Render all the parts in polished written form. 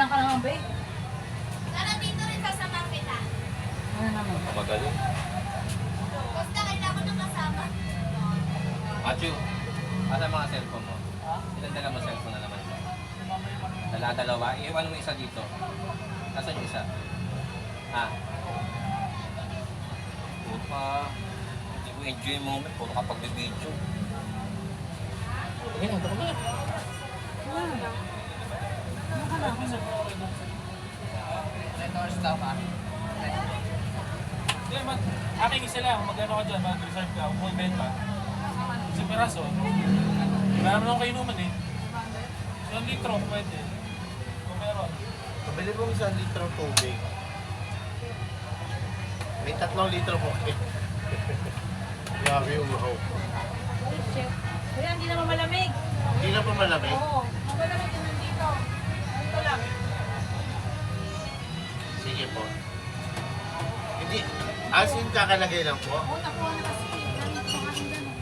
Magalang ka naman, be. Tara dito rin kasama kita. Ano naman? Magaling. Basta kailangan ng kasama. Achu, asa mga cellphone mo? Ilan dala mo cellphone na naman ito? Dala-dalawa. Iwan mo isa dito. Nasaan yung isa? Ha? Puta. Hindi ko enjoy yung moment. Puro kapag bibidyo. Sige na, ito ka na. Hindi, aking isa lang. Mag-ano ka dyan, mag-reserve ka, kung may benta. Sa peraso. Wala naman akong kainuman eh. 1 litro, pwede. Kung meron. Pabili mo 1 litro tubig. May 3 litro po. Grabe yung uhaw. Kuya, hindi naman malamig. Hindi na pa malamig. Oo. Malamig yun nandito. Dito lang. Sige po. Hindi, asin kakalagay lang po. Oo, nakuha na kasi. Ganito pa kami ganun.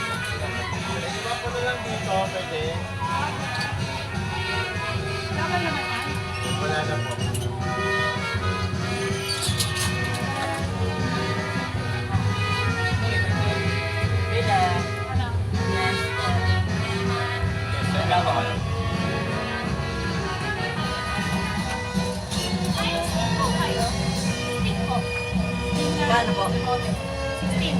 Iba po na lang dito, pwede. Tama naman yan. Wala na po. Ano? Kaya ba kayo? Ay, stick po kayo. Stick po. Gano po? 16.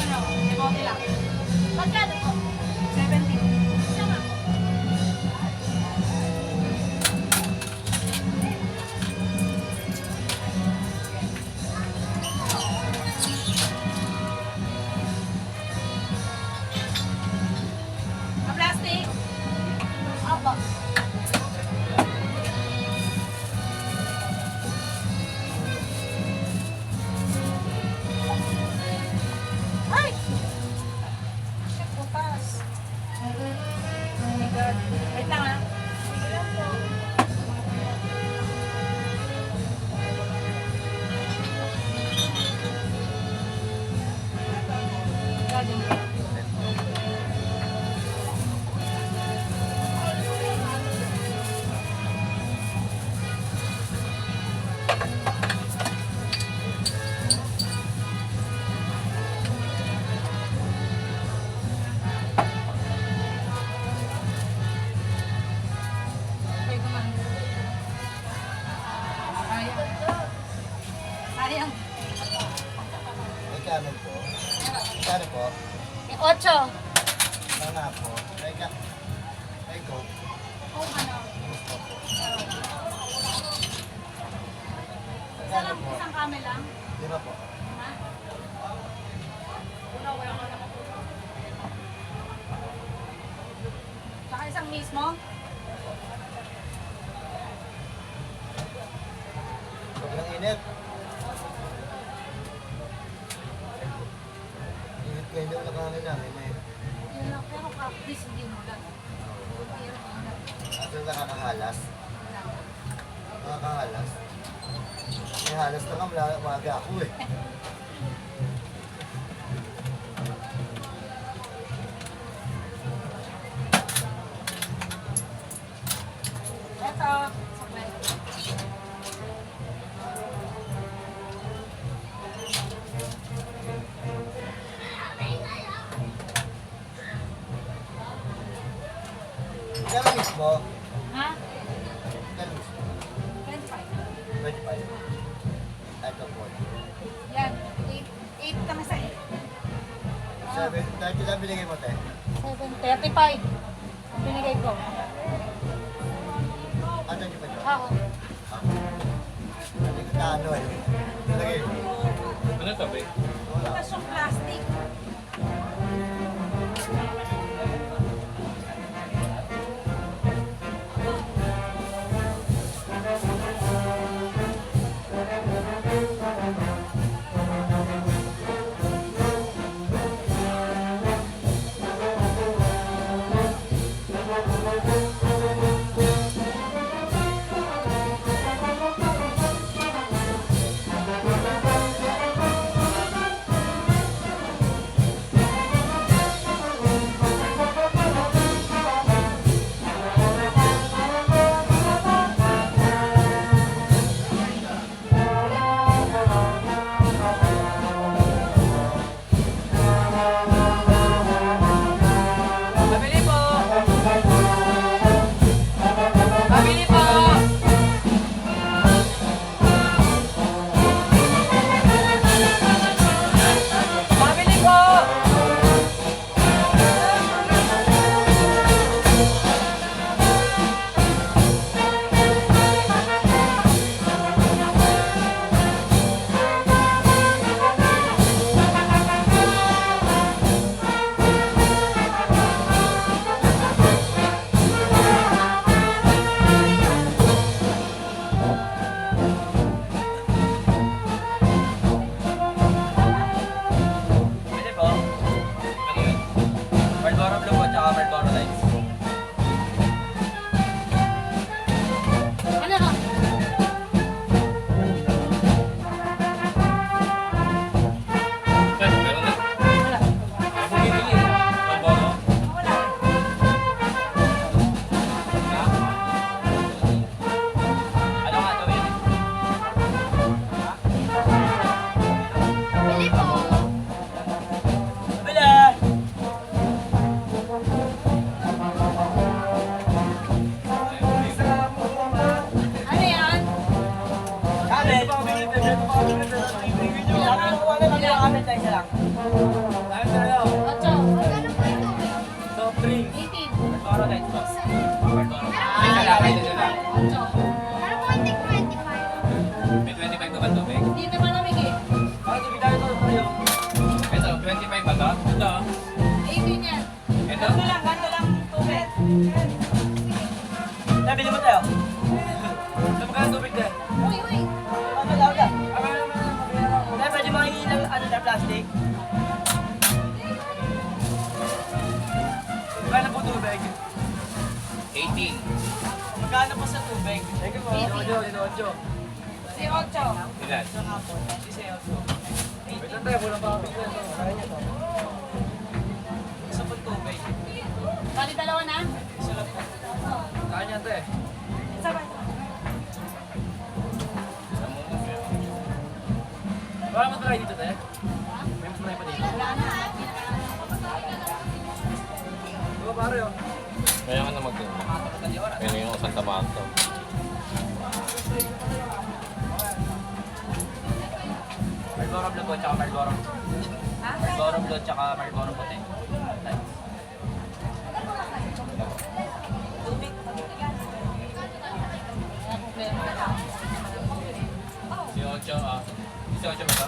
Ano? Demote lang. Magkano po? 17. Isa nga po. Plastic. Opo. Ay! Check ko, pass. Oh my God. Wait lang ah. Sige lang po. Okay, kumain. Sayang. Sayang. Magkano po? Magkano po? 8. Sana po. Teka. Eko. Oh, ano? Isa Magkano lang, po? isang kami lang. Di ba po? Ha? Saka isang mismo. Sobrang init. Init kayo daw nakangin namin eh. Yun lang. Pero practice, hindi mo lang. Pero ano, Asa nakakahalas? Nakakahalas? May halas na nga, umaga ako eh. eto. Saklet. Kaya mismo, Ha? kaya mismo, 25. 25. Ito po. Yan. 8 kami sa 8. 7, dahil lang binigay mo, te. 35. Ang binigay ko. Ano yung pa dyan? Ako. Hindi ko na ano eh. Nilagay mo. Ano to, be? Wala. Tapos yung plastic. Pabili po! Pabili po! Pabili po! Pwede po. Ano yun? Marlboro Blue po, tsaka Marlboro Lights. Ano ka? Meron na. Wala. Ako bibili. Marlboro. Ha? Ano nga daw yun? Bili po. Bili! Ano yan? Kabit! Ocho. Top 3. 18. Marlboro Lights po. Marlboro. May kalakay din nila. Ocho. May 25 ba tubig? Hindi naman namig eh. Ito, 25 ba to? Ito. 18 yan. Ito? Bili mo tayo. Sa magkano tubig din? Uy, uy. Ano daw ka? Dahil pwede makikita ano na plastic. Magkano po tubig? 18. Magkano po sa tubig? Teka mo. 18. Si Ocho. Ilan? Wait lang tayo, wala pa kami. Kaya niyo to. Isa po tubig. Bali dalawa na? Isa lang po. Kaya niyan tayo. Wala mo try dito tayo? May mas try pa dito. Wala na. Diba pare oh? Kaya ka na magtinda. Kaya yung Santa Marta. Marlboro Blue po, tsaka Marlboro. Marlboro Blue, tsaka Marlboro puti. Wala problema na lang. Si Ocho, Si Ocho ba ito?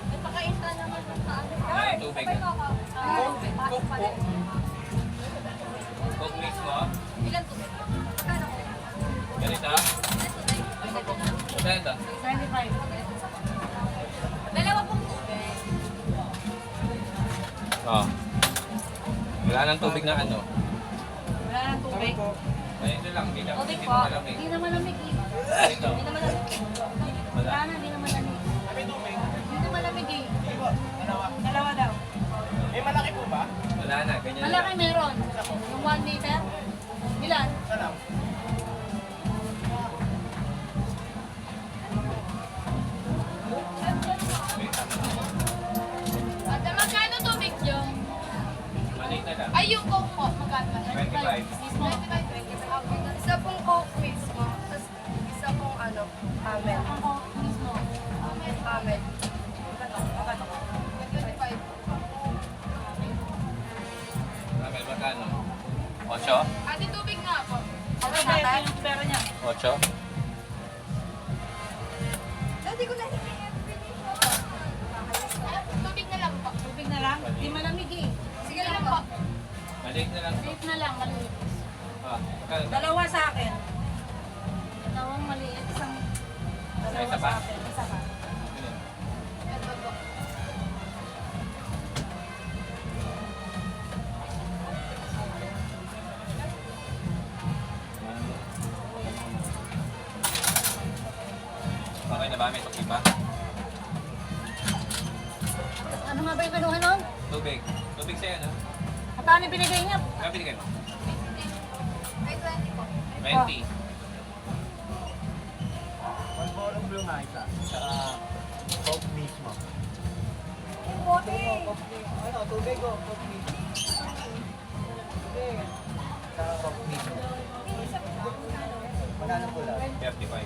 Napakainta naman ng taan. Ay, tubig. Coke po. Coke mix mo. Ilan tubig? Magkano ko? Ganito. Magkano ito? 75. Dalawa pong tubig. Wala nang tubig na ano. Wala nang tubig. Ay, ito lang. Hindi lang. Tubig Hindi po. mo alam eh. Hindi naman lamig eh. Ito. Hindi naman lamig. Wala na, hindi naman lamig. Hindi naman lamig eh. Dalawa daw. May malaki po ba? Wala na. Ganyan na Malaki lang. meron. Yung 1 liter. Ilan? Isa lang. At magkano tubig yung? Maliit na lang. Ay, yung Coke po. Magkano? 25. Mismo. Isa pong Coke mismo, tapos isa pong ano, Amel. Ang Coke mismo. Amel. 25. Ramel, magkano? 8? Ate, tubig nga po. Okay na tayo. Yung pera niya. 8? Dati ko na Tubig na lang po. Tubig na lang. Hindi malamig eh. Sige lang po. Maliit na lang to. Safe na lang, maliit. Magkano ito? Dalawa sa akin. Dalawang maliit. Isang Ay, isa pa? sa akin. Isa pa. Ito po. ba? May pakiba? Ano nga ba yung kinuha nun? Tubig. Tubig sa'yo, no? Magkano yung binigay niya? Kaya binigay mo? May 20 po. 20. Malboro Blue nga isa. Tsaka Coke mismo. Ano, tubig o Coke mismo? Tubig. Tsaka Coke mismo. Magkano po lang? 35.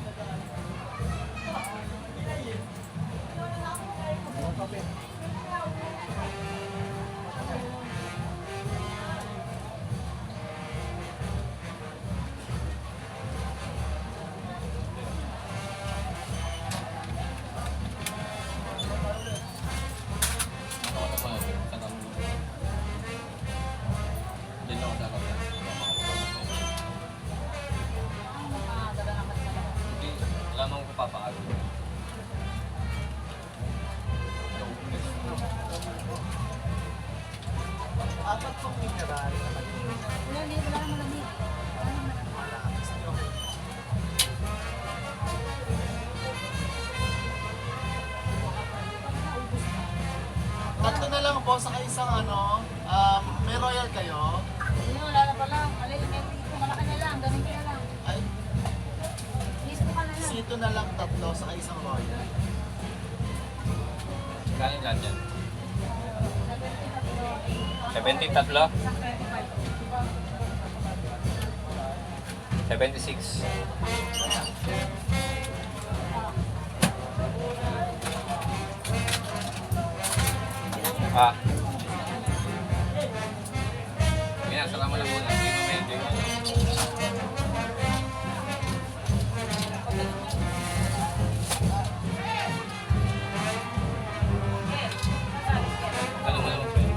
Wala naman ko papaalo. Apat pong mineral na malinis. Wala, hindi. Wala naman lamig. Tatlo na lang po sa isang ano, may royal kayo. Hindi, wala na pala. Alay, may ito. Malaki na lang. Ganun ka na lang. Ay, Listo ka na lang. sito na lang tatlo sa isang royal. Galing lahat yan. 73? 76. Ah. Yan, salamat lang muna. Hindi mo medyo. Ano mo naman pwede?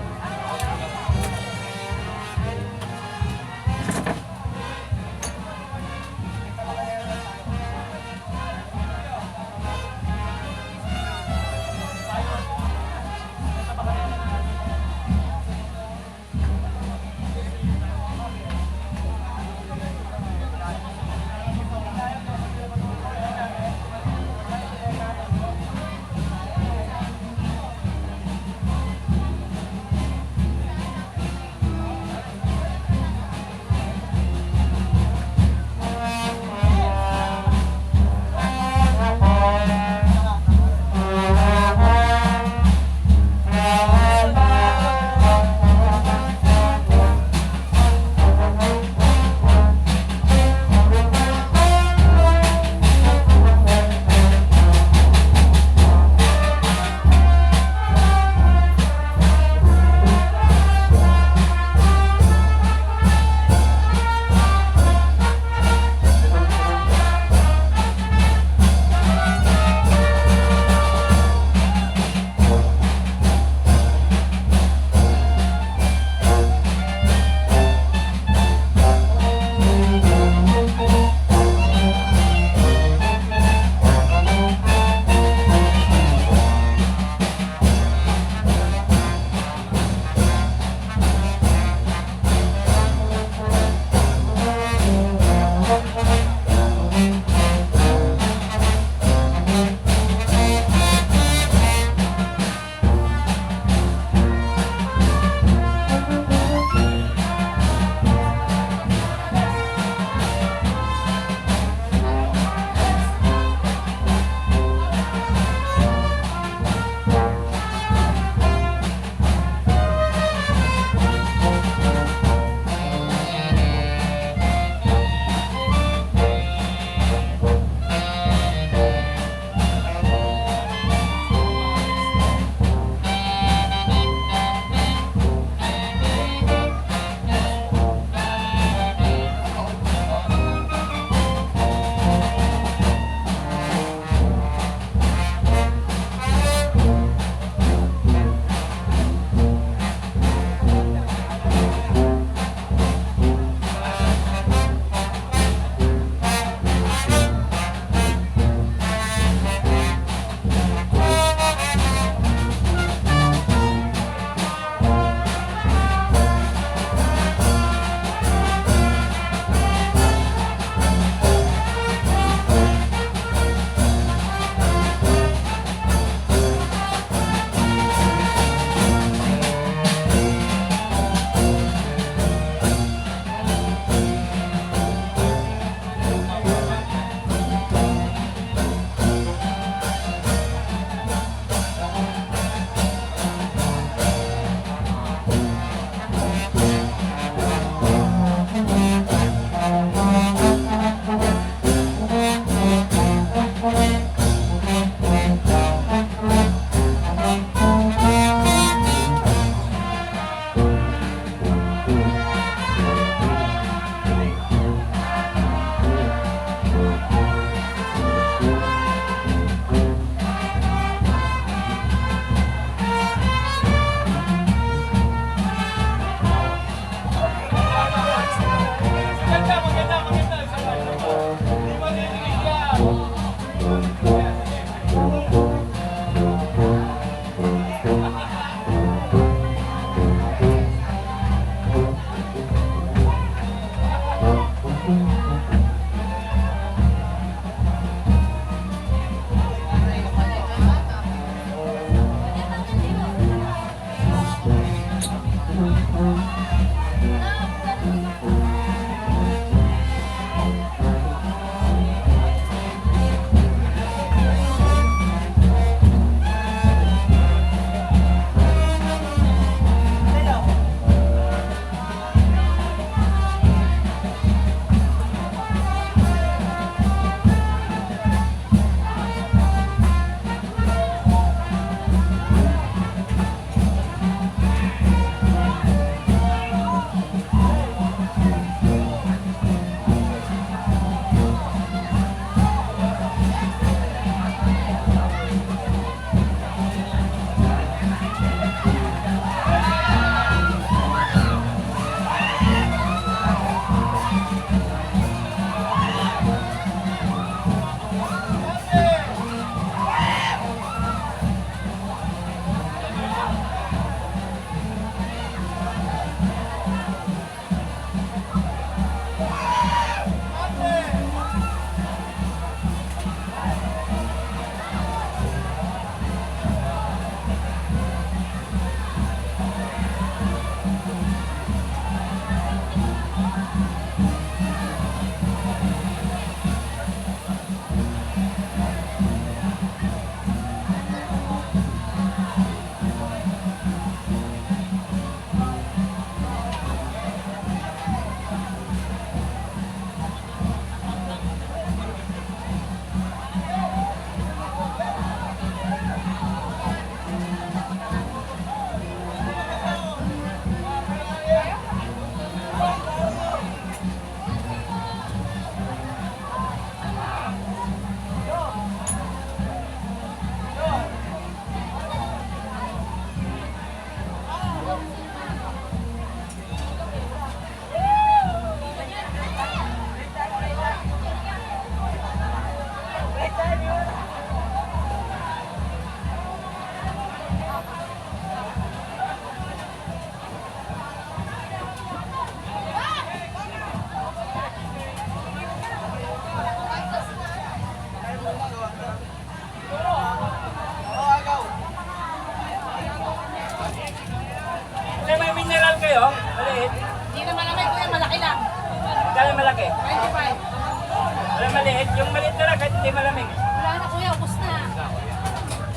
Yung maliit na lang, kahit hindi malamig. Wala na kuya, ubos na.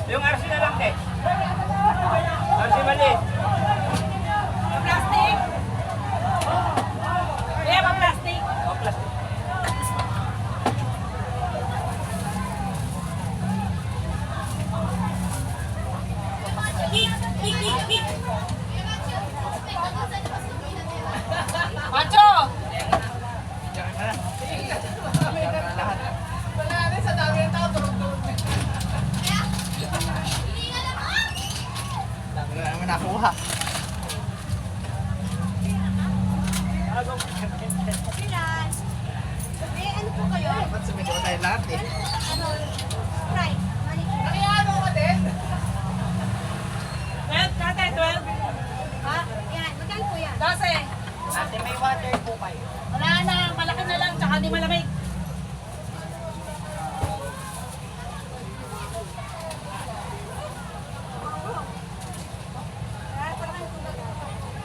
Yung RC na lang, te. RC maliit. Plastic? Kuya, pa plastic. O, plastic. Pacho! Wala rin sa dami ng tao, turog-turog. Dami na naman nakuha. Pilan. Ano po kayo? Dapat sumigaw tayo lahat eh. Sprite. Manicure. Nakiyano ka din? 12, tatay, 12. Ha? Yan. Magkano po yan? 12. Ate, may water po kayo. Wala na, malaki na lang, tsaka di malamig.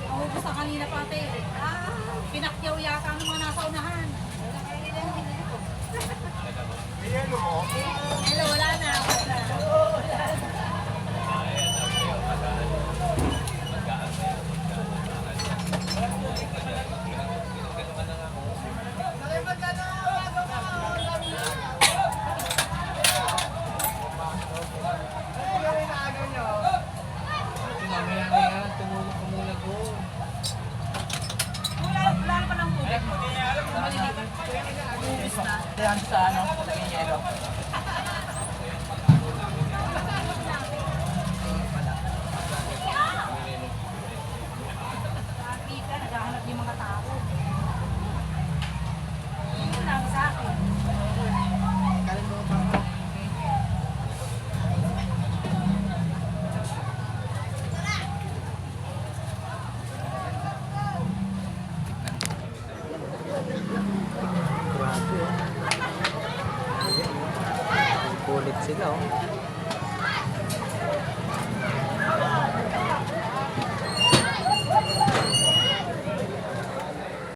Mahubos na kanina pati. Pinakyaw yata ng mga nasa unahan. Hello, wala na. Mamaya na yan, tumulong ka muna doon. Wala pa ng tubig. Diyan sa ano, sa Inyero. Nakita, naghahanap yung mga tao. Ito lang sa akin. Kalimutan ko. Grabe oh. Kulit sila oh.